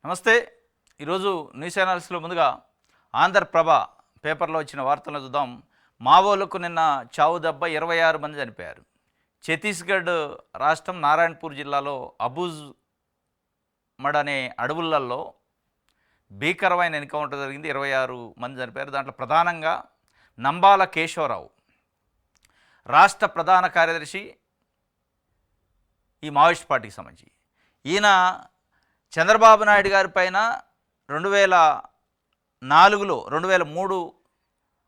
నమస్తే. ఈరోజు న్యూస్ ఛానల్స్లో ముందుగా ఆంధ్రప్రభ పేపర్లో వచ్చిన వార్తలను చూద్దాం. మావోలకు నిన్న చావు దెబ్బ 26 మంది చనిపోయారు. ఛత్తీస్గఢ్ రాష్ట్రం నారాయణపూర్ జిల్లాలో అబూజ్ మడ్ అనే అడవులలో భీకరమైన ఎన్కౌంటర్ జరిగింది. 26 మంది చనిపోయారు. దాంట్లో ప్రధానంగా నంబాల కేశవరావు రాష్ట్ర ప్రధాన కార్యదర్శి, ఈ మావోయిస్ట్ పార్టీకి సంబంధించి. ఈయన చంద్రబాబు నాయుడు గారి పైన 2004లో 2003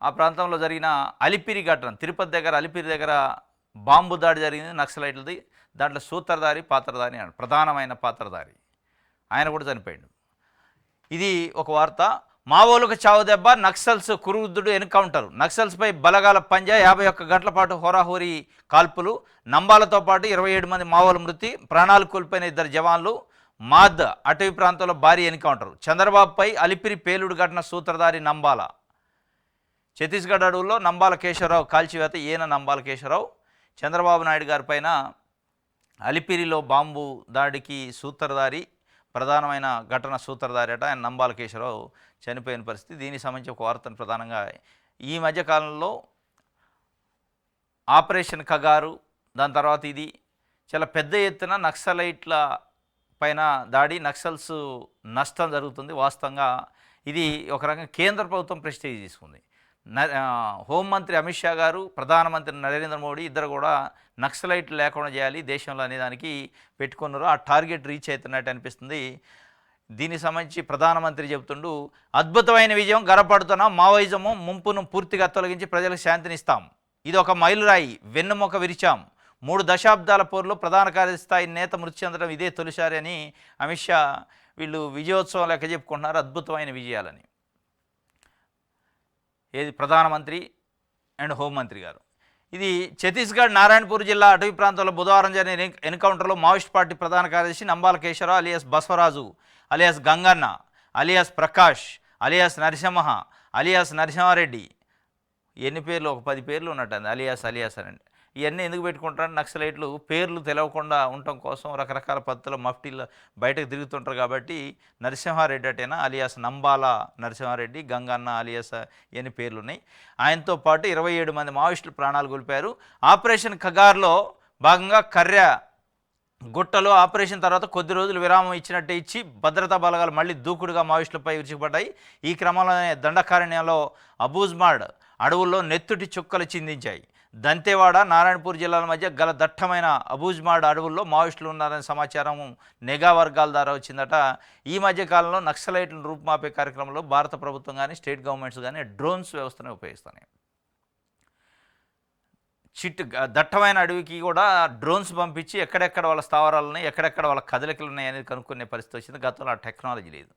ఆ ప్రాంతంలో జరిగిన అలిపిరి ఘటన, తిరుపతి దగ్గర అలిపిరి దగ్గర బాంబు దాడి జరిగింది నక్సలైట్లది. దాంట్లో సూత్రధారి పాత్రధారి అని ప్రధానమైన పాత్రధారి ఆయన కూడా చనిపోయాడు. ఇది ఒక వార్త. మావోలకు చావు దెబ్బ, నక్సల్స్ కురువృద్ధుడు ఎన్కౌంటర్. నక్సల్స్పై బలగాల పంజా, 51 గంటల పాటు హోరాహోరీ కాల్పులు. నంబాలతో పాటు 27 మంది మావోల మృతి, ప్రాణాలు కోల్పోయిన 2 జవాన్లు. మాద్ అటవీ ప్రాంతంలో భారీ ఎన్కౌంటర్. చంద్రబాబుపై అలిపిరి పేలుడు ఘటన, సూత్రధారి నంబాల. ఛత్తీస్గఢ్ అడవుల్లో నంబాల కేశవరావు కాల్చివేత. ఈయన నంబాల కేశవరావు చంద్రబాబు నాయుడు గారి పైన అలిపిరిలో బాంబు దాడికి సూత్రధారి, ప్రధానమైన ఘటన సూత్రధారి అట. ఆయన నంబాల కేశవరావు చనిపోయిన పరిస్థితి. దీనికి సంబంధించి ఒక వార్తను ప్రధానంగా ఈ మధ్యకాలంలో ఆపరేషన్ కగారు, దాని తర్వాత ఇది చాలా పెద్ద ఎత్తున నక్సలైట్ల పైన దాడి, నక్సల్స్ నష్టం జరుగుతుంది. వాస్తవంగా ఇది ఒక రకంగా కేంద్ర ప్రభుత్వం ప్రెస్టేజ్ తీసుకుంది. హోంమంత్రి అమిత్ షా గారు, ప్రధానమంత్రి నరేంద్ర మోడీ ఇద్దరు కూడా నక్సలైట్లు లేకుండా చేయాలి దేశంలో అనే దానికి పెట్టుకున్నారు. ఆ టార్గెట్ రీచ్ అవుతున్నట్టు అనిపిస్తుంది. దీనికి సంబంధించి ప్రధానమంత్రి చెబుతుండు, అద్భుతమైన విజయం, గర్వపడుతున్నాం. మావోయిజము ముంపును పూర్తిగా తొలగించి ప్రజలకు శాంతినిస్తాం. ఇది ఒక మైలురాయి, వెన్నెముక విరిచాం. 3 దశాబ్దాల పోరులో ప్రధాన కార్యదర్శి స్థాయి నేత మృతి చెందడం ఇదే తొలిసారి అని అమిత్ షా వీళ్ళు విజయోత్సవం లెక్క చెప్పుకుంటున్నారు. అద్భుతమైన విజయాలని. ఏది ప్రధానమంత్రి అండ్ హోంమంత్రి గారు. ఇది ఛత్తీస్గఢ్ నారాయణపూర్ జిల్లా అటవీ ప్రాంతంలో బుధవారం జరిగిన ఎన్కౌంటర్లో మావోయిస్ట్ పార్టీ ప్రధాన కార్యదర్శి Nambala Keshava Rao alias Basavaraju alias Ganganna alias Prakash alias Narasimha alias Narasimha Reddy, ఎన్ని పేర్లు, ఒక 10 పేర్లు ఉన్నట్టు అలియాస్ అని. ఇవన్నీ ఎందుకు పెట్టుకుంటారు? నక్సలైట్లు పేర్లు తెలవకుండా ఉండటం కోసం రకరకాల పద్ధతుల్లో మఫ్టీలు బయటకు తిరుగుతుంటారు. కాబట్టి నరసింహారెడ్డి అటేనా అలియాస్ నంబాల నరసింహారెడ్డి, గంగన్న అలియాస్ ఎన్ని పేర్లు ఉన్నాయి. ఆయనతో పాటు 27 మంది మావోయిస్టులు ప్రాణాలు కోల్పోయారు. ఆపరేషన్ ఖగార్లో భాగంగా కర్ర గుట్టలో ఆపరేషన్ తర్వాత కొద్ది రోజులు విరామం ఇచ్చినట్టే ఇచ్చి భద్రతా బలగాలు మళ్ళీ దూకుడుగా మావోయిస్టులపై విరుచుకుపడ్డాయి. ఈ క్రమంలోనే దండకారణ్యంలో అబూజ్మాడ్ అడవుల్లో నెత్తుటి చుక్కలు చిందించాయి. దంతేవాడ, నారాయణపూర్ జిల్లాల మధ్య గల దట్టమైన అబూజ్మాడ్ అడవుల్లో మావోయిస్టులు ఉన్నారనే సమాచారం నిఘా వర్గాల ద్వారా వచ్చిందట. ఈ మధ్య కాలంలో నక్సలైట్లను రూపుమాపే కార్యక్రమంలో భారత ప్రభుత్వం కానీ స్టేట్ గవర్నమెంట్స్ కానీ డ్రోన్స్ వ్యవస్థను ఉపయోగిస్తున్నాయి. దట్టమైన అడవికి కూడా డ్రోన్స్ పంపించి ఎక్కడెక్కడ వాళ్ళ స్థావరాలు ఉన్నాయి, ఎక్కడెక్కడ వాళ్ళ కదలికలు ఉన్నాయి అనేది కనుక్కునే పరిస్థితి వచ్చింది. గతంలో ఆ టెక్నాలజీ లేదు.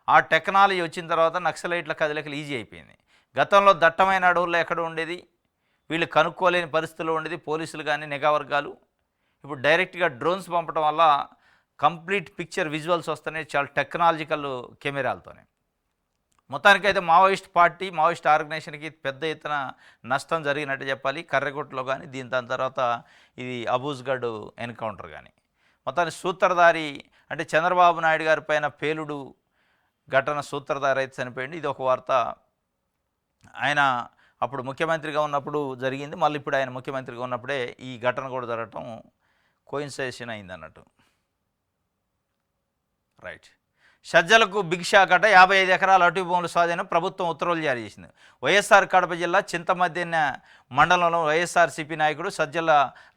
ఆ టెక్నాలజీ వచ్చిన తర్వాత నక్సలైట్ల కదలికలు ఈజీ అయిపోయింది. గతంలో దట్టమైన అడవుల్లో ఎక్కడ ఉండేది, వీళ్ళు కనుక్కోలేని పరిస్థితుల్లో ఉండేది పోలీసులు కానీ నిఘా వర్గాలు. ఇప్పుడు డైరెక్ట్గా డ్రోన్స్ పంపడం వల్ల కంప్లీట్ పిక్చర్ విజువల్స్ వస్తున్నాయి, చాలా టెక్నాలజికల్ కెమెరాలతోనే. మొత్తానికైతే మావోయిస్ట్ పార్టీ, మావోయిస్ట్ ఆర్గనైజేషన్కి పెద్ద ఎత్తున నష్టం జరిగినట్టు చెప్పాలి. కర్రగుట్టలో కానీ దాని తర్వాత ఇది అబూజ్గఢ్ ఎన్కౌంటర్ కానీ. మొత్తానికి సూత్రధారి అంటే చంద్రబాబు నాయుడు గారి పైన పేలుడు ఘటన, సూత్రధారి అయితే చనిపోయింది. ఇది ఒక వార్త. ఆయన అప్పుడు ముఖ్యమంత్రిగా ఉన్నప్పుడు జరిగింది. మళ్ళీ ఇప్పుడు ఆయన ముఖ్యమంత్రిగా ఉన్నప్పుడే ఈ ఘటన కూడా జరగటం కోయిన్సైషన్ అయింది అన్నట్టు. రైట్. సజ్జలకు బిగ్ షాక్ అట. 55 ఎకరాల అటవీ భూముల స్వాధీనం, ప్రభుత్వం ఉత్తర్వులు జారీ చేసింది. వైఎస్ఆర్ కడప జిల్లా చింతమధ్యన మండలంలో వైఎస్ఆర్సీపీ నాయకుడు సజ్జల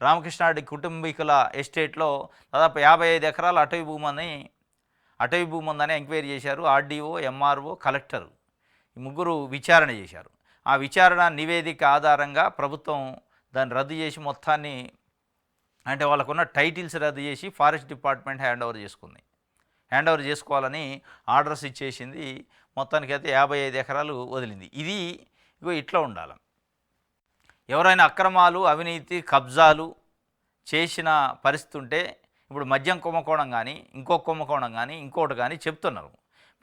రామకృష్ణారెడ్డి కుటుంబీకుల ఎస్టేట్లో దాదాపు 55 ఎకరాల అటవీ భూమి ఉందని ఎంక్వైరీ చేశారు. ఆర్డీఓ, ఎంఆర్ఓ, కలెక్టర్ ఈ ముగ్గురు విచారణ చేశారు. ఆ విచారణ నివేదిక ఆధారంగా ప్రభుత్వం దాన్ని రద్దు చేసి మొత్తాన్ని, అంటే వాళ్ళకున్న టైటిల్స్ రద్దు చేసి ఫారెస్ట్ డిపార్ట్మెంట్ హ్యాండ్ ఓవర్ చేసుకోవాలని ఆర్డర్స్ ఇచ్చేసింది. మొత్తానికైతే 55 ఎకరాలు వదిలింది. ఇది ఇట్లా ఉండాలి. ఎవరైనా అక్రమాలు, అవినీతి, కబ్జాలు చేసిన పరిస్థితి ఉంటే, ఇప్పుడు మద్యం కుంభకోణం కానీ ఇంకో కుంభకోణం కానీ ఇంకోటి కానీ చెప్తున్నారు.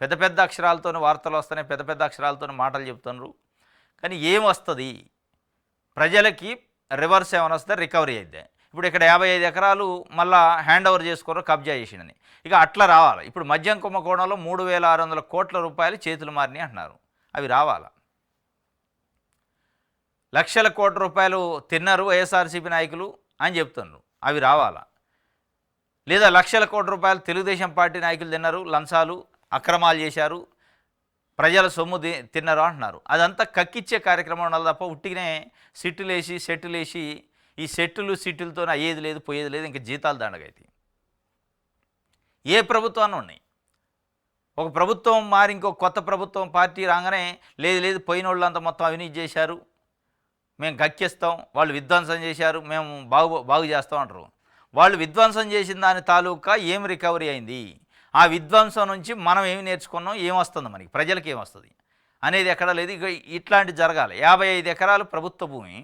పెద్ద పెద్ద అక్షరాలతో వార్తలు వస్తున్నాయి, పెద్ద పెద్ద అక్షరాలతో మాటలు చెప్తున్నారు. కానీ ఏం వస్తుంది ప్రజలకి? రివర్స్ ఏమైనా వస్తే రికవరీ అయితే. ఇప్పుడు ఇక్కడ 55 ఎకరాలు మళ్ళా హ్యాండ్ ఓవర్ చేసుకోరు, కబ్జా చేసిండని. ఇక అట్లా రావాలి. ఇప్పుడు మద్యం కుంభకోణంలో 3,600 కోట్ల రూపాయలు చేతులు మారినాయి అంటున్నారు. అవి రావాలా? లక్షల కోట్ల రూపాయలు తిన్నారు వైఎస్ఆర్సీపీ నాయకులు అని చెప్తున్నారు. అవి రావాలా? లేదా లక్షల కోట్ల రూపాయలు తెలుగుదేశం పార్టీ నాయకులు తిన్నారు, లంచాలు అక్రమాలు చేశారు, ప్రజల సొమ్ము తిన్నారు అంటున్నారు. అదంతా కక్కిచ్చే కార్యక్రమం ఉండాలి తప్ప ఉట్టిగానే సెట్టులేసి ఈ సిట్టులతో అయ్యేది లేదు, పోయేది లేదు, ఇంకా జీతాలు దండగైతే ఏ ప్రభుత్వాన్ని ఉన్నాయి. ఒక ప్రభుత్వం మారి ఇంకో కొత్త ప్రభుత్వం పార్టీ రాగానే లేదు పోయిన వాళ్ళంతా మొత్తం అవినీతి చేశారు, మేము కక్కిస్తాం, వాళ్ళు విధ్వంసం చేశారు, మేము బాగు చేస్తాం అంటారు. వాళ్ళు విధ్వంసం చేసిన దాని తాలూకా ఏం రికవరీ అయింది, ఆ విధ్వంసం నుంచి మనం ఏమి నేర్చుకున్నాం, ఏమొస్తుంది మనకి, ప్రజలకు ఏమొస్తుంది అనేది ఎక్కడా లేదు. ఇక ఇట్లాంటి జరగాలి. 55 ఎకరాలు ప్రభుత్వ భూమి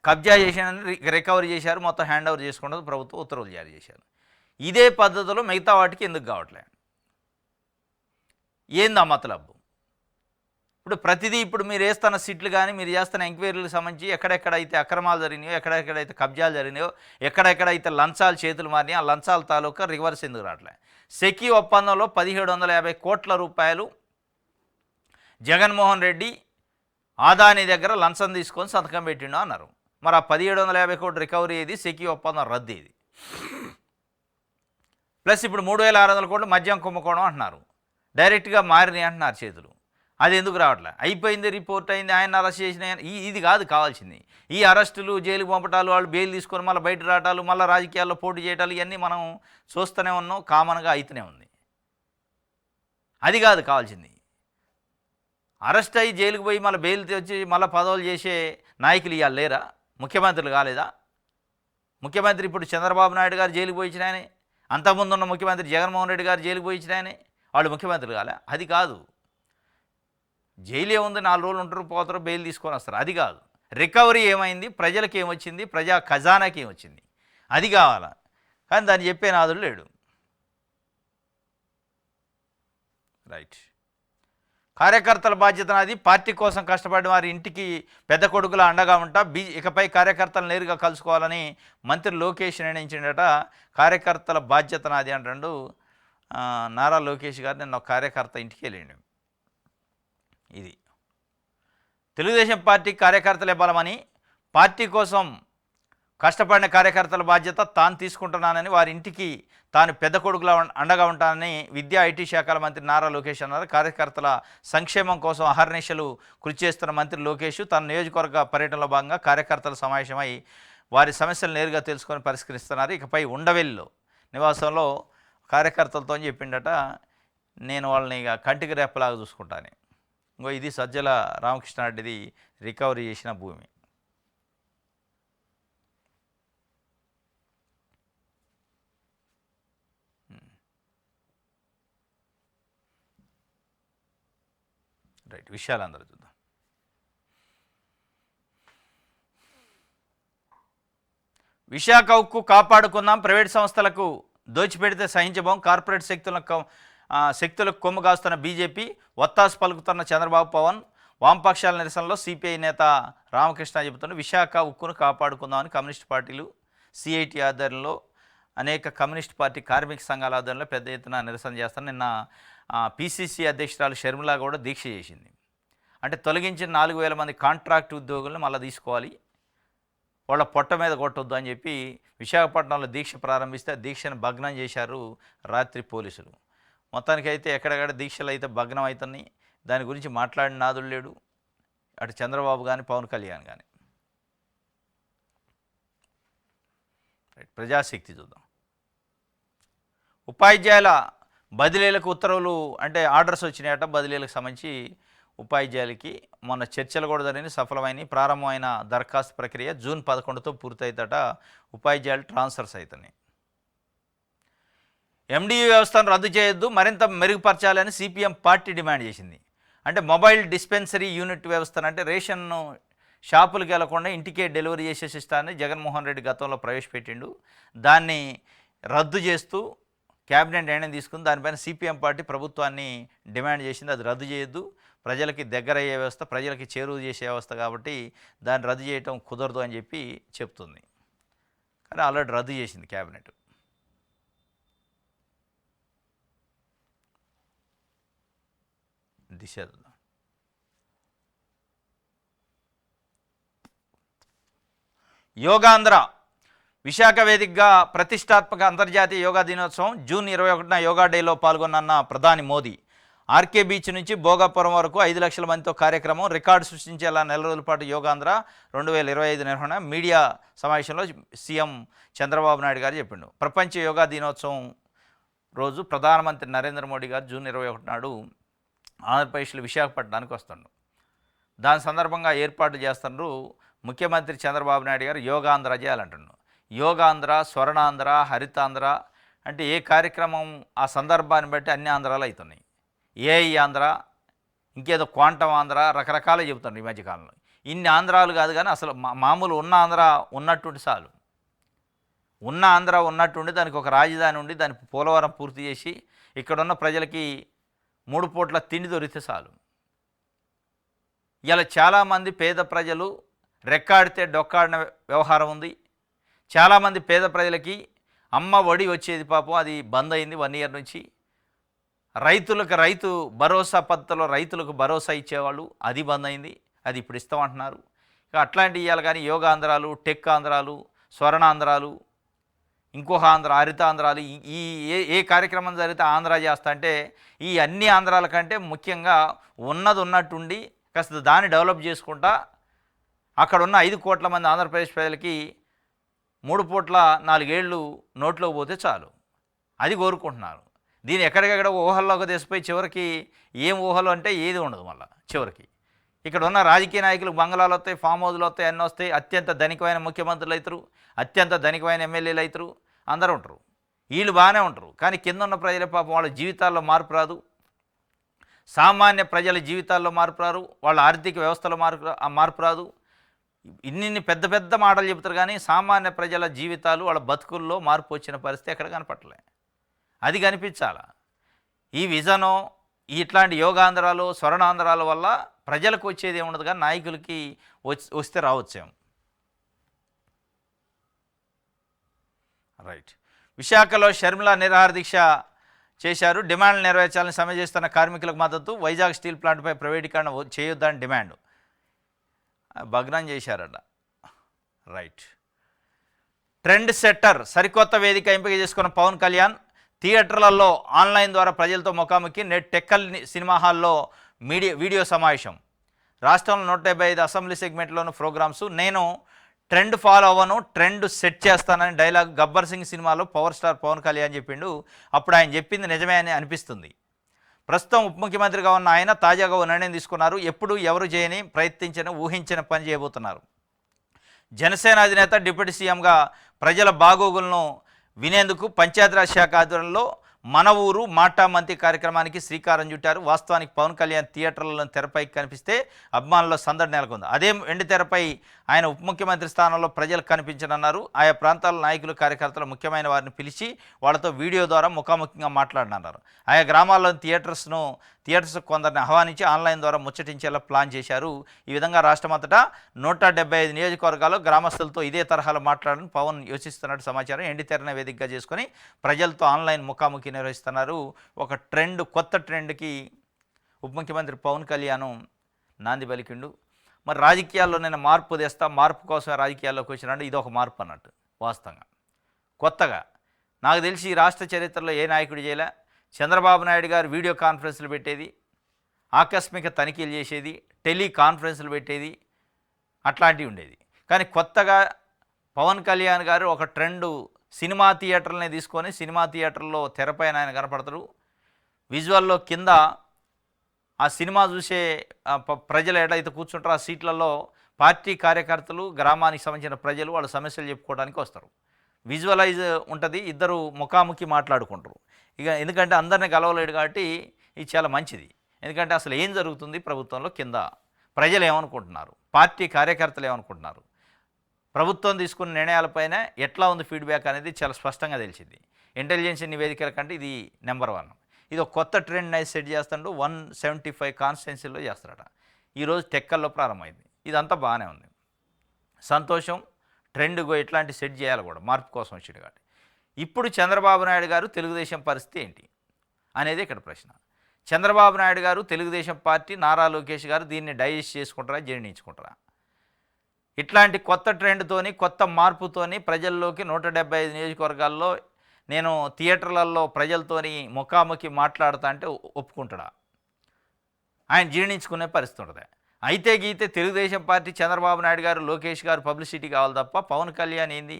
కబ్జా చేసిన రికవరీ చేశారు, మొత్తం హ్యాండ్ ఓవర్ చేసుకుంటుంది ప్రభుత్వం, ఉత్తర్వులు జారీ చేశారు. ఇదే పద్ధతిలో మిగతా వాటికి ఎందుకు కావట్లే? ఏంది ఆ మతలబ్బు? ఇప్పుడు ప్రతిదీ ఇప్పుడు మీరు వేస్తున్న సిట్లు కానీ మీరు చేస్తున్న ఎంక్వైరీలకు సంబంధించి ఎక్కడెక్కడైతే అక్రమాలు జరిగినాయో, ఎక్కడెక్కడైతే కబ్జాలు జరిగినాయో, ఎక్కడెక్కడైతే లంచాలు చేతులు మారినాయో ఆ లంచాల తాలూకా రివర్స్ ఎందుకు రావట్లే? సెకీ ఒప్పందంలో 1750 కోట్ల రూపాయలు జగన్మోహన్ రెడ్డి ఆదాని దగ్గర లంచం తీసుకొని సంతకం పెట్టిండు అన్నారు. మరి ఆ 1750 కోట్ల రికవరీ ఏది? సెకీ ఒప్పందం రద్దు ఇది. ప్లస్ ఇప్పుడు 3,600 కోట్లు మద్యం కుంభకోణం అంటున్నారు, డైరెక్ట్గా మారినాయి అంటున్నారు చేతులు. అది ఎందుకు రావట్లే? అయిపోయింది, రిపోర్ట్ అయింది, ఆయన అరెస్ట్ చేసిన ఇది కాదు కావాల్సింది. ఈ అరెస్టులు, జైలుకు పంపటాలు, వాళ్ళు బెయిల్ తీసుకొని మళ్ళీ బయట రావటాలు, మళ్ళీ రాజకీయాల్లో పోటీ చేయటాలు, ఇవన్నీ మనం చూస్తూనే ఉన్నాం, కామన్గా అయితేనే ఉంది. అది కాదు కావాల్సింది. అరెస్ట్ అయ్యి జైలుకు పోయి మళ్ళీ బెయిల్ తెచ్చి మళ్ళీ పదవులు చేసే నాయకులు ఇవాళ లేరా? ముఖ్యమంత్రులు కాలేదా? ముఖ్యమంత్రి ఇప్పుడు చంద్రబాబు నాయుడు గారు జైలుకు పోయించిన ఆయనే, అంతకుముందు ఉన్న ముఖ్యమంత్రి జగన్మోహన్ రెడ్డి గారు జైలుకు పోయించిన ఆయనే, వాళ్ళు ముఖ్యమంత్రులు కాలే? అది కాదు. జైలు ఏముంది, 4 రోజులు ఉంటారు, పోతారు, బెయిల్ తీసుకొని వస్తారు. అది కాదు. రికవరీ ఏమైంది, ప్రజలకు ఏమొచ్చింది, ప్రజా ఖజానాకి ఏమొచ్చింది, అది కావాలా. కానీ దాన్ని చెప్పే నాదుడు లేడు. రైట్. కార్యకర్తల బాధ్యత నాది, పార్టీ కోసం కష్టపడిన వారి ఇంటికి పెద్ద కొడుకులా అండగా ఉంటా, ఇకపై కార్యకర్తలు నేరుగా కలుసుకోవాలని మంత్రి లోకేష్ నిర్ణయించిండట. కార్యకర్తల బాధ్యత నాది అంటాడు నారా లోకేష్ గారు. నిన్న ఒక కార్యకర్త ఇంటికి వెళ్ళిండు. ఇది తెలుగుదేశం పార్టీ కార్యకర్తలే బలమని, పార్టీ కోసం కష్టపడిన కార్యకర్తల బాధ్యత తాను తీసుకుంటున్నానని, వారి ఇంటికి తాను పెద్ద కొడుకులా అండగా ఉంటానని విద్యా ఐటీ శాఖల మంత్రి నారా లోకేష్ అన్నారు. కార్యకర్తల సంక్షేమం కోసం అహర్నిశలు కృషి చేస్తున్న మంత్రి లోకేష్ తన నియోజకవర్గ పర్యటనలో భాగంగా కార్యకర్తల సమావేశమై వారి సమస్యలు నేరుగా తెలుసుకొని పరిష్కరిస్తున్నారు. ఇకపై ఉండవెల్లిలో నివాసంలో కార్యకర్తలతో చెప్పిండట, నేను వాళ్ళని ఇక కంటికి రెప్పలాగా చూసుకుంటాను. ఇంకో ఇది సజ్జల రామకృష్ణారెడ్డిది రికవరీ చేసిన భూమి. రైట్, విషయాలు అందరూ చూద్దాం. విశాఖ ఉక్కు కాపాడుకుందాం, ప్రైవేట్ సంస్థలకు దోచిపెడితే సహించబోం, కార్పొరేట్ శక్తులకు కొమ్ము కాస్తున్న బీజేపీ, ఒత్తాసు పలుకుతున్న చంద్రబాబు, పవన్. వామపక్షాల నిరసనలో సిపిఐ నేత రామకృష్ణ చెబుతున్న విశాఖ ఉక్కును కాపాడుకుందామని కమ్యూనిస్ట్ పార్టీలు, సిఐటి ఆధ్వర్యంలో అనేక కమ్యూనిస్ట్ పార్టీ కార్మిక సంఘాల ఆధ్వర్యంలో పెద్ద ఎత్తున నిరసన చేస్తాను. నిన్న పిసిసి అధ్యక్షురాలు షర్మిల కూడా దీక్ష చేసింది. అంటే తొలగించిన 4,000 మంది కాంట్రాక్ట్ ఉద్యోగులను మళ్ళీ తీసుకోవాలి, వాళ్ళ పొట్ట మీద కొట్టొద్దు అని చెప్పి విశాఖపట్నంలో దీక్ష ప్రారంభిస్తే ఆ దీక్షను భగ్నం చేశారు రాత్రి పోలీసులు. మొత్తానికైతే ఎక్కడెక్కడ దీక్షలు అయితే భగ్నం అవుతున్నాయి. దాని గురించి మాట్లాడిన నాదుడు లేడు, అటు చంద్రబాబు కానీ పవన్ కళ్యాణ్ కానీ. ప్రజాశక్తి చూద్దాం. ఉపాధ్యాయుల బదిలీలకు ఉత్తర్వులు అంటే ఆర్డర్స్ వచ్చినాయట. బదిలీలకు సంబంధించి ఉపాధ్యాయులకి మొన్న చర్చలు కూడా జరిగిన సఫలమైన ప్రారంభమైన దరఖాస్తు ప్రక్రియ జూన్ 11తో పూర్తయితట. ఉపాధ్యాయులు ట్రాన్స్ఫర్స్ అవుతున్నాయి. ఎండియూ వ్యవస్థను రద్దు చేయొద్దు, మరింత మెరుగుపరచాలని సిపిఎం పార్టీ డిమాండ్ చేసింది. అంటే మొబైల్ డిస్పెన్సరీ యూనిట్ వ్యవస్థను, అంటే రేషన్ షాపులకు వెళ్లకుండా ఇంటికే డెలివరీ చేసే సిస్టాన్ని జగన్మోహన్ రెడ్డి గతంలో ప్రవేశపెట్టిండు. దాన్ని రద్దు చేస్తూ క్యాబినెట్ నిర్ణయం తీసుకుని దానిపైన సిపిఎం పార్టీ ప్రభుత్వాన్ని డిమాండ్ చేసింది. అది రద్దు చేయొద్దు, ప్రజలకి దగ్గర అయ్యే వ్యవస్థ, ప్రజలకి చేరువ చేసే వ్యవస్థ కాబట్టి దాన్ని రద్దు చేయటం కుదరదు అని చెప్పి చెప్తుంది. కానీ ఆల్రెడీ రద్దు చేసింది క్యాబినెట్. దిశ యోగాంధ్ర విశాఖ వేదికగా ప్రతిష్టాత్మక అంతర్జాతీయ యోగా దినోత్సవం జూన్ 21న యోగా డేలో పాల్గొన్న ప్రధాని మోదీ. ఆర్కే బీచ్ నుంచి భోగాపురం వరకు 5 లక్షల మందితో కార్యక్రమం, రికార్డు సృష్టించేలా నెల రోజుల పాటు యోగాంధ్ర 2025 నిర్వహణ. మీడియా సమావేశంలో సీఎం చంద్రబాబు నాయుడు గారు చెప్పిండు. ప్రపంచ యోగా దినోత్సవం రోజు ప్రధానమంత్రి నరేంద్ర మోడీ గారు జూన్ 21 నాడు ఆంధ్రప్రదేశ్లో విశాఖపట్నానికి వస్తుండు. దాని సందర్భంగా ఏర్పాటు చేస్తున్నారు. ముఖ్యమంత్రి చంద్రబాబు నాయుడు గారు యోగాంధ్ర చేయాలంటున్నారు. యోగాంధ్ర, స్వర్ణాంధ్ర, హరితాంధ్ర అంటే ఏ కార్యక్రమం ఆ సందర్భాన్ని బట్టి అన్ని ఆంధ్రాలు అవుతున్నాయి. ఏఐ ఆంధ్ర, ఇంకేదో క్వాంటమ్ ఆంధ్ర, రకరకాలు చెబుతున్నారు ఈ మధ్యకాలంలో. ఇన్ని ఆంధ్రాలు కాదు కానీ అసలు మామూలు ఉన్న ఆంధ్ర ఉన్నట్టుండి చాలు. ఉన్న ఆంధ్ర ఉన్నట్టుండి దానికి ఒక రాజధాని ఉండి దానికి పోలవరం పూర్తి చేసి ఇక్కడున్న ప్రజలకి 3 పూట్ల తిండి దొరికితే చాలు. ఇలా చాలామంది పేద ప్రజలు రెక్కాడితే డొక్కాడిన వ్యవహారం ఉంది. చాలామంది పేద ప్రజలకి అమ్మ ఒడి వచ్చేది, పాపం అది బంద్ అయింది 1 ఇయర్ నుంచి. రైతులకు రైతు భరోసా పద్ధతిలో రైతులకు భరోసా ఇచ్చేవాళ్ళు, అది బంద్ అయింది, అది ఇప్పుడు ఇస్తామంటున్నారు. ఇక అట్లాంటివి ఇవ్వాలి కానీ యోగాంధ్రాలు, టెక్ ఆంధ్రాలు, స్వర్ణాంధ్రాలు, ఇంకొక ఆంధ్ర, హరితాంధ్రాలు, ఈ ఏ కార్యక్రమం జరిగితే ఆంధ్ర చేస్తా అంటే ఈ అన్ని ఆంధ్రాల కంటే ముఖ్యంగా ఉన్నది ఉన్నట్టుండి కాస్త దాన్ని డెవలప్ చేసుకుంటా అక్కడున్న 5 కోట్ల మంది ఆంధ్రప్రదేశ్ ప్రజలకి 3 పూట్ల 4 ఏళ్ళు నోట్లోకి పోతే చాలు, అది కోరుకుంటున్నారు. దీన్ని ఎక్కడికెక్కడ ఊహల్లోకి తీసిపోయి చివరికి ఏం ఊహలు అంటే ఏది ఉండదు. మళ్ళీ చివరికి ఇక్కడ ఉన్న రాజకీయ నాయకులు బంగళాలు వస్తాయి, ఫామ్ హౌస్లు వస్తాయి, అన్నీ వస్తాయి. అత్యంత ధనికమైన ముఖ్యమంత్రులు అవుతారు, అత్యంత ధనికమైన ఎమ్మెల్యేలు అవుతారు, అందరూ ఉంటారు. వీళ్ళు బాగానే ఉంటారు కానీ కింద ఉన్న ప్రజల పాపం వాళ్ళ జీవితాల్లో మార్పు రాదు. సామాన్య ప్రజల జీవితాల్లో మార్పు రాదు, వాళ్ళ ఆర్థిక వ్యవస్థలో మార్పు రాదు. ఇన్ని పెద్ద పెద్ద మాటలు చెబుతారు కానీ సామాన్య ప్రజల జీవితాలు, వాళ్ళ బతుకుల్లో మార్పు వచ్చిన పరిస్థితి ఎక్కడ కనపడలే. అది కనిపించాలా. ఈ విజనో ఇట్లాంటి యోగాంధ్రాలు, స్వర్ణాంధ్రాల వల్ల ప్రజలకు వచ్చేది ఏముండదు కానీ నాయకులకి వస్తే రావచ్చేమో. రైట్. విశాఖలో షర్మిల నిరాహార దీక్ష చేశారు. డిమాండ్లు నెరవేర్చాలని సమ్మె చేస్తున్న కార్మికులకు మద్దతు. వైజాగ్ స్టీల్ ప్లాంట్పై ప్రైవేటీకరణ చేయొద్దని డిమాండ్. భగ్నం చేశారట. రైట్. ట్రెండ్ సెట్టర్ సరికొత్త వేదిక ఎంపిక చేసుకున్న పవన్ కళ్యాణ్. థియేటర్లలో ఆన్లైన్ ద్వారా ప్రజలతో ముఖాముఖి. నేడు టెక్కల్ సినిమా హాల్లో వీడియో సమావేశం. రాష్ట్రంలో 175 అసెంబ్లీ సెగ్మెంట్లోని ప్రోగ్రామ్స్. నేను ట్రెండ్ ఫాలో అవ్వను, ట్రెండ్ సెట్ చేస్తానని డైలాగ్ గబ్బర్ సింగ్ సినిమాలో పవర్ స్టార్ పవన్ కళ్యాణ్ చెప్పిండు. అప్పుడు ఆయన చెప్పింది నిజమే అని అనిపిస్తుంది. ప్రస్తుతం ఉప ముఖ్యమంత్రిగా ఉన్న ఆయన తాజాగా ఓ నిర్ణయం తీసుకున్నారు. ఎప్పుడు ఎవరు చేయని, ప్రయత్నించని, ఊహించిన పని చేయబోతున్నారు. జనసేన అధినేత డిప్యూటీ సీఎంగా ప్రజల బాగోగులను వినేందుకు పంచాయతీరాజ్ శాఖ ఆధ్వర్యంలో మన ఊరు మాటా మంతి కార్యక్రమానికి శ్రీకారం చుట్టారు. వాస్తవానికి పవన్ కళ్యాణ్ థియేటర్లలో తెరపైకి కనిపిస్తే అభిమానుల్లో సందడి నెలకొంది. అదే వెండి తెరపై ఆయన ఉప ముఖ్యమంత్రి స్థానంలో ప్రజలకు కనిపించనున్నారు. ఆయా ప్రాంతాల నాయకులు, కార్యకర్తలు ముఖ్యమైన వారిని పిలిచి వాళ్ళతో వీడియో ద్వారా ముఖాముఖిగా మాట్లాడనున్నారు. ఆయా గ్రామాల్లోని థియేటర్స్ కొందరిని ఆహ్వానించి ఆన్లైన్ ద్వారా ముచ్చటించేలా ప్లాన్ చేశారు. ఈ విధంగా రాష్ట్రమంతటా 175 నియోజకవర్గాల్లో గ్రామస్తులతో ఇదే తరహాలో మాట్లాడాలని పవన్ యోచిస్తున్నట్టు సమాచారం. ఎండి తెరనే వేదికగా చేసుకొని ప్రజలతో ఆన్లైన్ ముఖాముఖి నిర్వహిస్తున్నారు. ఒక కొత్త ట్రెండ్కి ఉప ముఖ్యమంత్రి పవన్ కళ్యాణ్ నాంది పలికిండు. మరి రాజకీయాల్లో నేను మార్పు తెస్తా, మార్పు కోసమే రాజకీయాల్లోకి వచ్చినాడు. ఇది ఒక మార్పు అన్నట్టు. వాస్తవంగా కొత్తగా నాకు తెలిసి ఈ రాష్ట్ర చరిత్రలో ఏ నాయకుడు చేయలే. చంద్రబాబు నాయుడు గారు వీడియో కాన్ఫరెన్స్లు పెట్టేది, ఆకస్మిక తనిఖీలు చేసేది, టెలికాన్ఫరెన్స్లు పెట్టేది, అట్లాంటివి ఉండేది. కానీ కొత్తగా పవన్ కళ్యాణ్ గారు ఒక ట్రెండు సినిమా థియేటర్లని తీసుకొని సినిమా థియేటర్లో తెరపైన ఆయన కనపడతారు. విజువల్లో కింద ఆ సినిమా చూసే ప్రజలు ఎట్లయితే కూర్చుంటారో ఆ సీట్లలో పార్టీ కార్యకర్తలు, గ్రామానికి సంబంధించిన ప్రజలు వాళ్ళ సమస్యలు చెప్పుకోవడానికి వస్తారు. విజువలైజ్ ఉంటుంది, ఇద్దరు ముఖాముఖి మాట్లాడుకుంటారు. ఇక ఎందుకంటే అందరినీ గెలవలేడు కాబట్టి ఇది చాలా మంచిది. ఎందుకంటే అసలు ఏం జరుగుతుంది ప్రభుత్వంలో కింద, ప్రజలు ఏమనుకుంటున్నారు, పార్టీ కార్యకర్తలు ఏమనుకుంటున్నారు, ప్రభుత్వం తీసుకున్న నిర్ణయాలపైన ఎట్లా ఉంది ఫీడ్బ్యాక్ అనేది చాలా స్పష్టంగా తెలిసింది. ఇంటెలిజెన్స్ నివేదికల కంటే ఇది నెంబర్ 1. ఇది ఒక కొత్త ట్రెండ్ అయితే సెట్ చేస్తాడు. 175 కాన్స్టిట్యున్సీలో చేస్తారట. ఈరోజు టెక్కల్లో ప్రారంభమైంది. ఇదంతా బాగానే ఉంది, సంతోషం. ట్రెండ్ ఎట్లాంటి సెట్ చేయాలి కూడా మార్పు కోసం వచ్చాడు కాబట్టి ఇప్పుడు చంద్రబాబు నాయుడు గారు తెలుగుదేశం పరిస్థితి ఏంటి అనేది ఇక్కడ ప్రశ్న. చంద్రబాబు నాయుడు గారు తెలుగుదేశం పార్టీ నారా లోకేష్ గారు దీన్ని డైజెస్ట్ చేసుకుంటారా, జీర్ణించుకుంటారా? ఇట్లాంటి కొత్త ట్రెండ్తోని కొత్త మార్పుతోని ప్రజల్లోకి 175 నియోజకవర్గాల్లో నేను థియేటర్లలో ప్రజలతోని ముఖాముఖి మాట్లాడుతా అంటే ఒప్పుకుంటాడా? ఆయన జీర్ణించుకునే పరిస్థితి ఉంటుంది. అయితే గీతే తెలుగుదేశం పార్టీ చంద్రబాబు నాయుడు గారు లోకేష్ గారు పబ్లిసిటీ కావాలి తప్ప పవన్ కళ్యాణ్ ఏంది,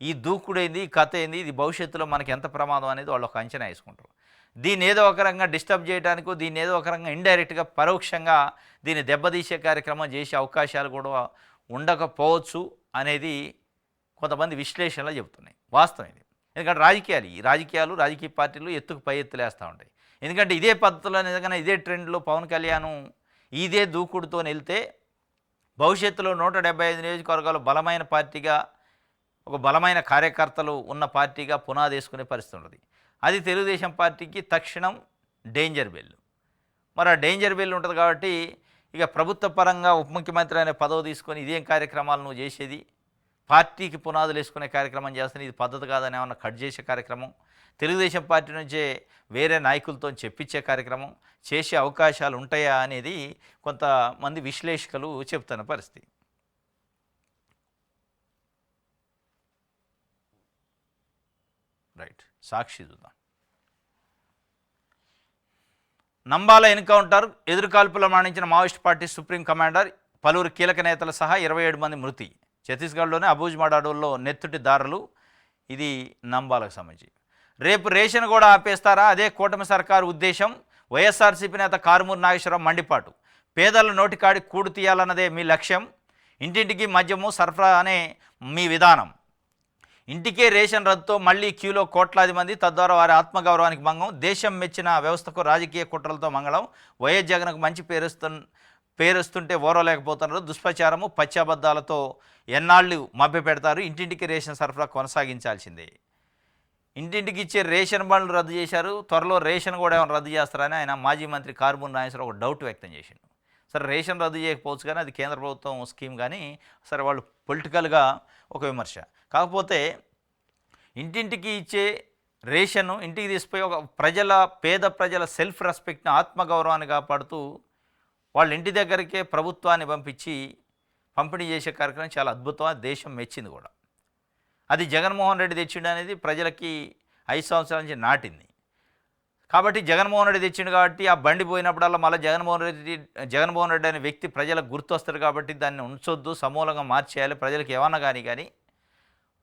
ఈ దూకుడైంది, ఈ కథ ఏంది, ఇది భవిష్యత్తులో మనకి ఎంత ప్రమాదం అనేది వాళ్ళు ఒక అంచనా వేసుకుంటారు. దీన్ని ఏదో ఒక రకంగా డిస్టర్బ్ చేయడానికో దీన్ని ఏదో ఒక రకంగా ఇండైరెక్ట్గా పరోక్షంగా దీన్ని దెబ్బతీసే కార్యక్రమం చేసే అవకాశాలు కూడా ఉండకపోవచ్చు అనేది కొంతమంది విశ్లేషణలు చెబుతున్నాయి. వాస్తవం ఇది. ఎందుకంటే రాజకీయాలు రాజకీయ పార్టీలు ఎత్తుకు పై ఎత్తులేస్తూ ఉంటాయి. ఎందుకంటే ఇదే పద్ధతిలో నిజంగానే ఇదే ట్రెండ్లో పవన్ కళ్యాణ్ ఇదే దూకుడుతో వెళ్తే భవిష్యత్తులో 175 నియోజకవర్గాలు బలమైన పార్టీగా, ఒక బలమైన కార్యకర్తలు ఉన్న పార్టీగా పునాది వేసుకునే పరిస్థితి ఉంటుంది. అది తెలుగుదేశం పార్టీకి తక్షణం డేంజర్ బెల్. మరి ఆ డేంజర్ బెల్ ఉంటుంది కాబట్టి ఇక ప్రభుత్వ పరంగా ఉప ముఖ్యమంత్రి అనే పదవి తీసుకొని ఇదేం కార్యక్రమాలు నువ్వు చేసేది, పార్టీకి పునాదులు వేసుకునే కార్యక్రమం చేస్తుంది, ఇది పద్ధతి కాదని ఏమన్నా కట్ చేసే కార్యక్రమం, తెలుగుదేశం పార్టీ నుంచే వేరే నాయకులతో చెప్పించే కార్యక్రమం చేసే అవకాశాలు ఉంటాయా అనేది కొంతమంది విశ్లేషకులు చెప్తున్న పరిస్థితి. రైట్, సాక్షి చూద్దాం. నంబాల ఎన్కౌంటర్, ఎదురుకాల్పులో మరణించిన మావోయిస్ట్ పార్టీ సుప్రీం కమాండర్, పలువురు కీలక నేతల సహా 27 మంది మృతి. ఛత్తీస్గఢ్లోని అబూజ్మాడ్ అడవుల్లో నెత్తుటి దారులు. ఇది నంబాలకు సంబంధించి. రేపు రేషన్ కూడా ఆపేస్తారా, అదే కూటమి సర్కారు ఉద్దేశం. వైఎస్ఆర్సీపీ నేత కారుమూరి నాగేశ్వరరావు మండిపాటు. పేదల నోటికాడి కూడు తీయాలన్నదే మీ లక్ష్యం, ఇంటింటికి మద్యము సరఫరా అనే మీ విధానం. ఇంటికే రేషన్ రద్దుతో మళ్లీ క్యూలో కోట్లాది మంది, తద్వారా వారి ఆత్మగౌరవానికి భంగం. దేశం మెచ్చిన వ్యవస్థకు రాజకీయ కుట్రలతో మంగళం. వైఎస్ జగన్కు మంచి పేరుస్తుంటే ఓరలేకపోతున్నారు. దుష్ప్రచారము పచ్చాబద్దాలతో ఎన్నాళ్ళు మభ్యపెడతారు. ఇంటింటికి రేషన్ సరఫరా కొనసాగించాల్సిందే. ఇంటింటికి ఇచ్చే రేషన్ బండ్లు రద్దు చేశారు, త్వరలో రేషన్ కూడా ఏమైనా రద్దు చేస్తారని ఆయన మాజీ మంత్రి కారుమూరి నాగేశ్వరరావు ఒక డౌట్ వ్యక్తం చేసిండు. సరే రేషన్ రద్దు చేయకపోవచ్చు కానీ అది కేంద్ర ప్రభుత్వం స్కీమ్ కానీ, సరే వాళ్ళు పొలిటికల్గా ఒక విమర్శ. కాకపోతే ఇంటింటికి ఇచ్చే రేషన్ను ఇంటికి తీసుకుపోయి ఒక పేద ప్రజల సెల్ఫ్ రెస్పెక్ట్ని, ఆత్మగౌరవాన్ని కాపాడుతూ వాళ్ళ ఇంటి దగ్గరికే ప్రభుత్వాన్ని పంపిణీ చేసే కార్యక్రమం చాలా అద్భుతం. దేశం మెచ్చింది కూడా. అది జగన్మోహన్ రెడ్డి తెచ్చిండు అనేది ప్రజలకి 5 సంవత్సరాల నుంచి నాటింది. కాబట్టి జగన్మోహన్ రెడ్డి తెచ్చిండు కాబట్టి ఆ బండి పోయినప్పుడల్లా మళ్ళీ జగన్మోహన్ రెడ్డి అనే వ్యక్తి ప్రజలకు గుర్తొస్తారు కాబట్టి దాన్ని ఉంచొద్దు, సమూలంగా మార్చేయాలి. ప్రజలకు ఏమన్నా కానీ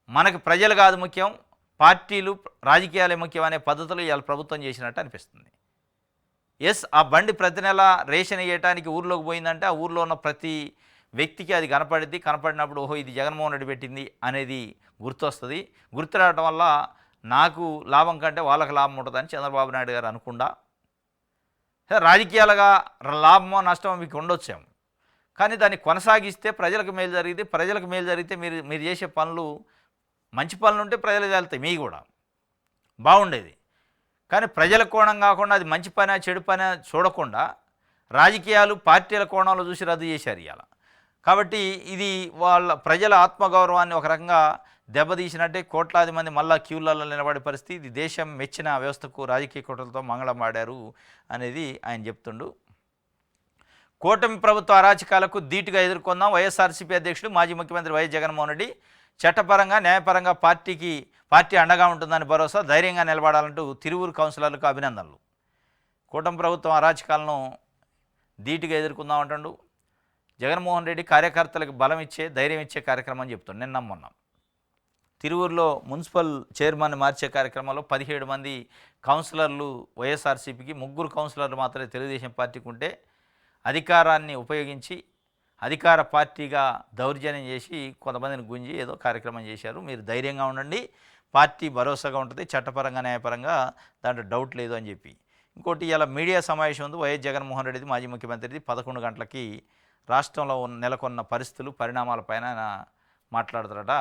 మనకి ప్రజలు కాదు ముఖ్యం, పార్టీలు రాజకీయాలే ముఖ్యం అనే పద్ధతిలో ఇవాళ ప్రభుత్వం చేసినట్టు అనిపిస్తుంది. ఆ బండి ప్రతి నెల రేషన్ ఇవ్వడానికి ఊర్లోకి పోయిందంటే ఆ ఊర్లో ఉన్న ప్రతి వ్యక్తికి అది కనపడినప్పుడు ఓహో ఇది జగన్మోహన్ రెడ్డి పెట్టింది అనేది గుర్తొస్తుంది. గుర్తు రావడం వల్ల నాకు లాభం కంటే వాళ్ళకి లాభం ఉంటుందని చంద్రబాబు నాయుడు గారు అనుకుండా, రాజకీయాలుగా లాభమో నష్టమో మీకు ఉండొచ్చాము కానీ దాన్ని కొనసాగిస్తే ప్రజలకు మేలు జరిగితే మీరు చేసే పనులు మంచి పనులు ఉంటే ప్రజలకు వెళ్తాయి, మీ కూడా బాగుండేది. కానీ ప్రజల కోణం కాకుండా అది మంచి పని చెడు పని చూడకుండా రాజకీయాలు పార్టీల కోణంలో చూసి రద్దు చేశారు ఇవాళ. కాబట్టి ఇది వాళ్ళ ప్రజల ఆత్మగౌరవాన్ని ఒక రకంగా దెబ్బతీసినట్టే. కోట్లాది మంది మళ్ళా క్యూలలో నిలబడే పరిస్థితి. ఇది దేశం మెచ్చిన వ్యవస్థకు రాజకీయ కుట్రలతో మంగళమాడారు అనేది ఆయన చెప్తుండు. కూటమి ప్రభుత్వ అరాచకాలకు ధీటుగా ఎదుర్కొందాం. వైఎస్ఆర్సీపీ అధ్యక్షుడు మాజీ ముఖ్యమంత్రి వైఎస్ జగన్మోహన్ రెడ్డి చట్టపరంగా న్యాయపరంగా పార్టీ అండగా ఉంటుందని భరోసా. ధైర్యంగా నిలబడాలంటూ తిరువూరు కౌన్సిలర్లకు అభినందనలు. కూటమి ప్రభుత్వం అరాచకాలను ధీటుగా ఎదుర్కొందాం అంటుండు. జగన్మోహన్ రెడ్డి కార్యకర్తలకు బలం ఇచ్చే, ధైర్యం ఇచ్చే కార్యక్రమం చెప్తుంది. నిన్న మొన్న తిరువూరులో మున్సిపల్ చైర్మన్ మార్చే కార్యక్రమంలో 17 మంది కౌన్సిలర్లు వైఎస్ఆర్సీపీకి, 3 కౌన్సిలర్లు మాత్రమే తెలుగుదేశం పార్టీకి ఉంటే అధికారాన్ని ఉపయోగించి అధికార పార్టీగా దౌర్జన్యం చేసి కొంతమందిని గుంజి ఏదో కార్యక్రమం చేశారు. మీరు ధైర్యంగా ఉండండి, పార్టీ భరోసాగా ఉంటుంది, చట్టపరంగా న్యాయపరంగా దాంట్లో డౌట్ లేదు అని చెప్పి. ఇంకోటి ఇలా మీడియా సమావేశం ఉంది వైఎస్ జగన్మోహన్ రెడ్డిది, మాజీ ముఖ్యమంత్రిది. 11 గంటలకి రాష్ట్రంలో నెలకొన్న పరిస్థితులు, పరిణామాలపైన ఆయన మాట్లాడతారట.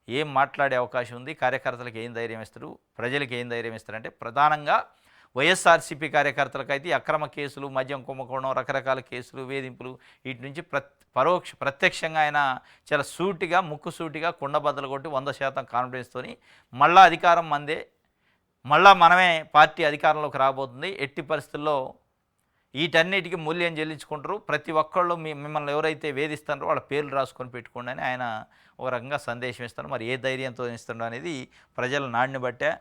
ఏం మాట్లాడే అవకాశం ఉంది, కార్యకర్తలకు ఏం ధైర్యం ఇస్తారు, ప్రజలకు ఏం ధైర్యం ఇస్తారంటే ప్రధానంగా వైఎస్ఆర్సీపీ కార్యకర్తలకైతే అక్రమ కేసులు, మద్యం కుంభకోణం, రకరకాల కేసులు, వేధింపులు వీటి నుంచి ప్రత్యక్షంగా ఆయన చాలా సూటిగా ముక్కుసూటిగా కుండబద్దలు కొట్టి 100% కాన్ఫిడెన్స్తోని మళ్ళా అధికారం మందే, మళ్ళా మనమే పార్టీ అధికారంలోకి రాబోతుంది, ఎట్టి పరిస్థితుల్లో వీటన్నిటికీ మూల్యం చెల్లించుకుంటారు, ప్రతి ఒక్కళ్ళు మిమ్మల్ని ఎవరైతే వేధిస్తారో వాళ్ళ పేర్లు రాసుకొని పెట్టుకోండి అని ఆయన ఒక రకంగా సందేశం ఇస్తారు. మరి ఏ ధైర్యంతో ఇస్తుండో అనేది ప్రజల నాడిని బట్టే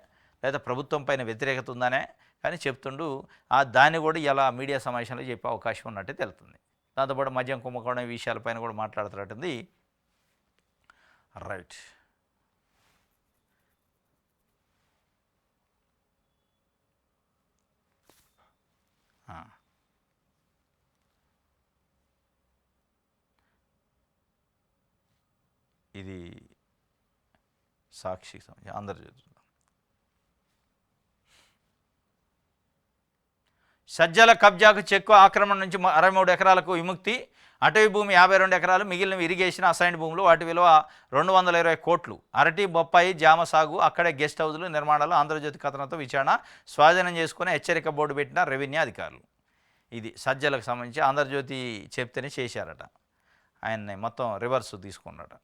లేదా ప్రభుత్వం పైన వ్యతిరేకత ఉందనే కానీ చెప్తుండు. దాన్ని కూడా ఇలా మీడియా సమావేశంలో చెప్పే అవకాశం ఉన్నట్టే తెలుస్తుంది. దాంతోపాటు మద్యం కుంభకోణం విషయాలపైన కూడా మాట్లాడుతున్నట్టుంది. రైట్. ఇది సాక్షికి సంబంధించి ఆంధ్రజ్యోతి. సజ్జల కబ్జాకు చెక్కు ఆక్రమణ నుంచి 63 ఎకరాలకు విముక్తి, అటవీ భూమి 52 ఎకరాలు, మిగిలిన ఇరిగేషన్ అసైన్డ్ భూములు, వాటి విలువ 220 కోట్లు, అరటి బొప్పాయి జామ సాగు, అక్కడే గెస్ట్ హౌజులు నిర్మాణాలు ఆంధ్రజ్యోతి కథనంతో విచారణ, స్వాధీనం చేసుకుని హెచ్చరిక బోర్డు పెట్టిన రెవెన్యూ అధికారులు. ఇది సజ్జలకు సంబంధించి ఆంధ్రజ్యోతి చెప్తేనే చేశారట, ఆయన్ని మొత్తం రివర్స్ తీసుకున్నారట.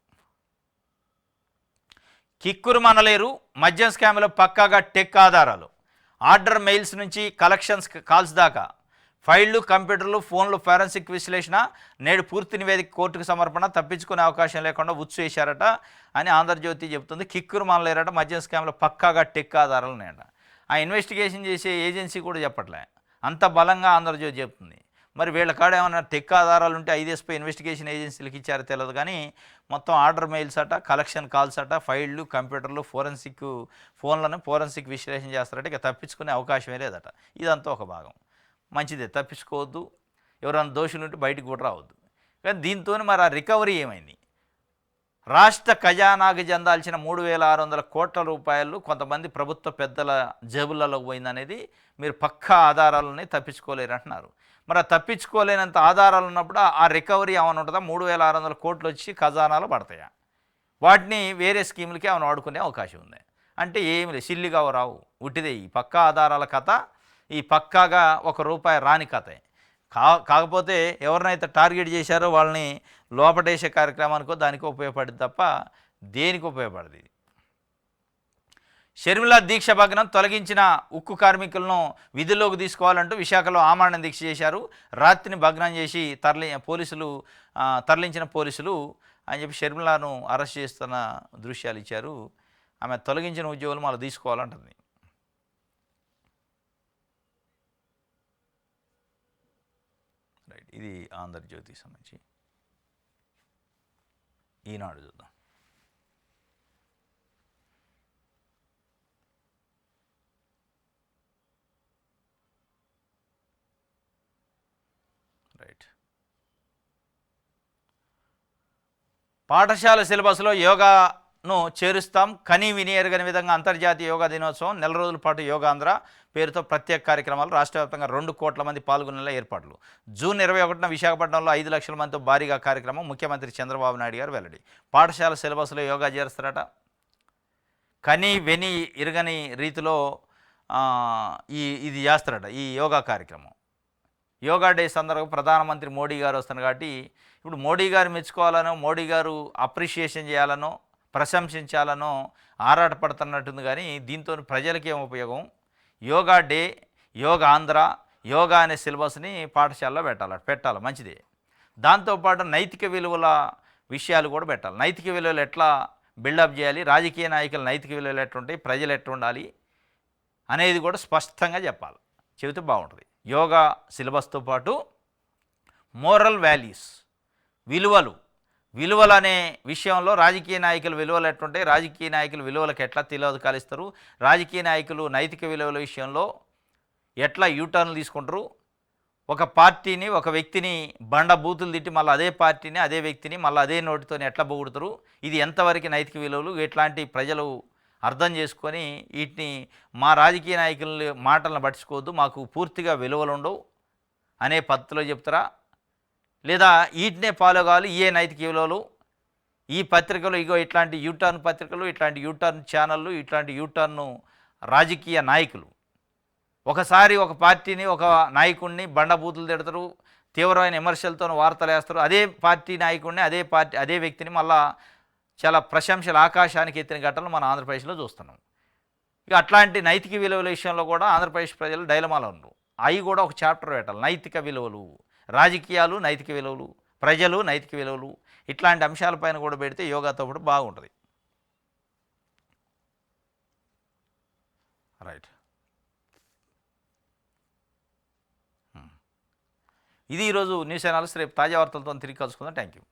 కిక్కురు మనలేరు, మద్యం స్కామ్లో పక్కాగా టెక్ ఆధారాలు, ఆర్డర్ మెయిల్స్ నుంచి కలెక్షన్స్ కాల్స్ దాకా, ఫైళ్లు, కంప్యూటర్లు, ఫోన్లు, ఫోరెన్సిక్ విశ్లేషణ, నేడు పూర్తి నివేదిక కోర్టుకు సమర్పణ, తప్పించుకునే అవకాశం లేకుండా ఉచ్చు వేశారట అని ఆంధ్రజ్యోతి చెబుతుంది. కిక్కురు మనలేరట, మద్యం స్కామ్లో పక్కాగా టెక్ ఆధారాలు ఉన్నాయట. ఆ ఇన్వెస్టిగేషన్ చేసే ఏజెన్సీ కూడా చెప్పట్లే, అంత బలంగా ఆంధ్రజ్యోతి చెప్తుంది. మరి వీళ్ళ కాడ ఏమైనా టెక్ ఆధారాలు ఉంటే ఐదేఎస్పై ఇన్వెస్టిగేషన్ ఏజెన్సీలకు ఇచ్చారో తెలియదు, కానీ మొత్తం ఆర్డర్ మెయిల్స్ అట, కలెక్షన్ కాల్స్ అట, ఫైళ్లు, కంప్యూటర్లు, ఫోన్లను ఫోరెన్సిక్ విశ్లేషణ చేస్తారట. ఇక తప్పించుకునే అవకాశమే లేదట. ఇదంతా ఒక భాగం, మంచిదే, తప్పించుకోవద్దు, ఎవరైనా దోషులు ఉంటే బయటకు కూడా రావద్దు. కానీ దీంతో మరి ఆ రికవరీ ఏమైంది? రాష్ట్ర ఖజానాకు చెందాల్సిన 3600 కోట్ల రూపాయలు కొంతమంది ప్రభుత్వ పెద్దల జేబులలో పోయిందనేది మీరు పక్కా ఆధారాలని తప్పించుకోలేరు అంటున్నారు. మరి తప్పించుకోలేనంత ఆధారాలు ఉన్నప్పుడు ఆ రికవరీ ఏమైనా ఉంటుందా? 3600 కోట్లు వచ్చి ఖజానాలో పడతాయా? వాటిని వేరే స్కీములకి ఏమైనా వాడుకునే అవకాశం ఉంది అంటే ఏమి లేదు, సిల్లిగా రావు, ఉట్టిదే. ఈ పక్కా ఆధారాల కథ, ఈ పక్కాగా ₹1 రాని కథ. కాకపోతే ఎవరినైతే టార్గెట్ చేశారో వాళ్ళని లోపటేసే కార్యక్రమానికో దానికో ఉపయోగపడింది తప్ప దేనికి ఉపయోగపడదు. షర్మిల దీక్ష భగ్నం, తొలగించిన ఉక్కు కార్మికులను విధుల్లోకి తీసుకోవాలంటూ విశాఖలో ఆమరణ దీక్ష చేశారు. రాత్రిని భగ్నం చేసి తరలించిన పోలీసులు అని చెప్పి షర్మిలను అరెస్ట్ చేస్తున్న దృశ్యాలు ఇచ్చారు. ఆమె తొలగించిన ఉద్యోగులు మళ్ళీ తీసుకోవాలంటుంది. రైట్. ఇది ఆంధ్రజ్యోతికి సంబంధించి. ఈనాడు చూద్దాం. రైట్. పాఠశాల సిలబస్లో యోగాను చేరుస్తాం, కనీ విని ఎరగని విధంగా అంతర్జాతీయ యోగా దినోత్సవం, నెల రోజుల పాటు యోగాంధ్ర పేరుతో ప్రత్యేక కార్యక్రమాలు, రాష్ట్ర వ్యాప్తంగా 2 కోట్ల మంది పాల్గొనేలా ఏర్పాట్లు. జూన్ 21న విశాఖపట్నంలో 5 లక్షల మందితో భారీగా కార్యక్రమం, ముఖ్యమంత్రి చంద్రబాబు నాయుడు గారు వెల్లడి. పాఠశాల సిలబస్లో యోగా చేరుస్తారట. కనీ విని ఎరగని రీతిలో ఇది చేస్తారట ఈ యోగా కార్యక్రమం. యోగా డే సందర్భంగా ప్రధానమంత్రి మోడీ గారు వస్తున్నారు కాబట్టి ఇప్పుడు మోడీ గారు మెచ్చుకోవాలనో, మోడీ గారు అప్రిషియేషన్ చేయాలనో, ప్రశంసించాలనో ఆరాటపడుతున్నట్టుంది. కానీ దీంతో ప్రజలకి ఏం ఉపయోగం? యోగా డే, యోగా ఆంధ్ర, యోగా అనే సిలబస్ని పాఠశాలలో పెట్టాలి, మంచిదే. దాంతోపాటు నైతిక విలువల విషయాలు కూడా పెట్టాలి. నైతిక విలువలు ఎట్లా బిల్డప్ చేయాలి, రాజకీయ నాయకుల నైతిక విలువలు ఎట్లుంటాయి, ప్రజలు ఎట్లా ఉండాలి అనేది కూడా స్పష్టంగా చెప్పాలి, చెబితే బాగుంటుంది. యోగా సిలబస్తో పాటు మోరల్ వాల్యూస్, విలువలు అనే విషయంలో రాజకీయ నాయకుల విలువలు ఎట్లుంటాయి, రాజకీయ నాయకుల విలువలకు ఎట్లా తిలోదకాలిస్తారు, రాజకీయ నాయకులు నైతిక విలువల విషయంలో ఎట్లా యూటర్న్లు తీసుకుంటారు, ఒక పార్టీని, ఒక వ్యక్తిని బూతులు తిట్టి మళ్ళీ అదే పార్టీని, అదే వ్యక్తిని మళ్ళీ అదే నోటితో ఎట్లా పొగుడుతారు, ఇది ఎంతవరకు నైతిక విలువలు, ఎట్లాంటి ప్రజలు అర్థం చేసుకొని వీటిని మా రాజకీయ నాయకుల మాటలను పట్టించుకోవద్దు, మాకు పూర్తిగా విలువలు ఉండవు అనే పద్ధతిలో చెప్తారా, లేదా వీటినే ఫాలో కావాలి, ఏ నైతిక విలువలు, ఈ పత్రికలు ఇట్లాంటి యూటర్న్ పత్రికలు, ఇట్లాంటి యూటర్న్ ఛానళ్ళు, ఇట్లాంటి యూటర్న్ రాజకీయ నాయకులు ఒకసారి ఒక పార్టీని ఒక నాయకుడిని బండబూతులు తిడతారు, తీవ్రమైన విమర్శలతో వార్తలు వేస్తారు. అదే పార్టీ నాయకుడిని అదే వ్యక్తిని మళ్ళా చాలా ప్రశంసలు ఆకాశానికి ఎత్తిన ఘటనలు మన ఆంధ్రప్రదేశ్లో చూస్తున్నాం. ఇక అట్లాంటి నైతిక విలువల విషయంలో కూడా ఆంధ్రప్రదేశ్ ప్రజలు డైలమాలో ఉన్నారు. అవి కూడా ఒక చాప్టర్ పెట్టాలి. నైతిక విలువలు, రాజకీయాలు నైతిక విలువలు, ప్రజలు నైతిక విలువలు, ఇట్లాంటి అంశాలపైన కూడా పెడితే యోగాతో పాటు బాగుంటుంది. రైట్. ఇది ఈరోజు న్యూస్ అనాలిసిస్. రేపు తాజా వార్తలతో తిరిగి కలుసుకుందాం. Thank you.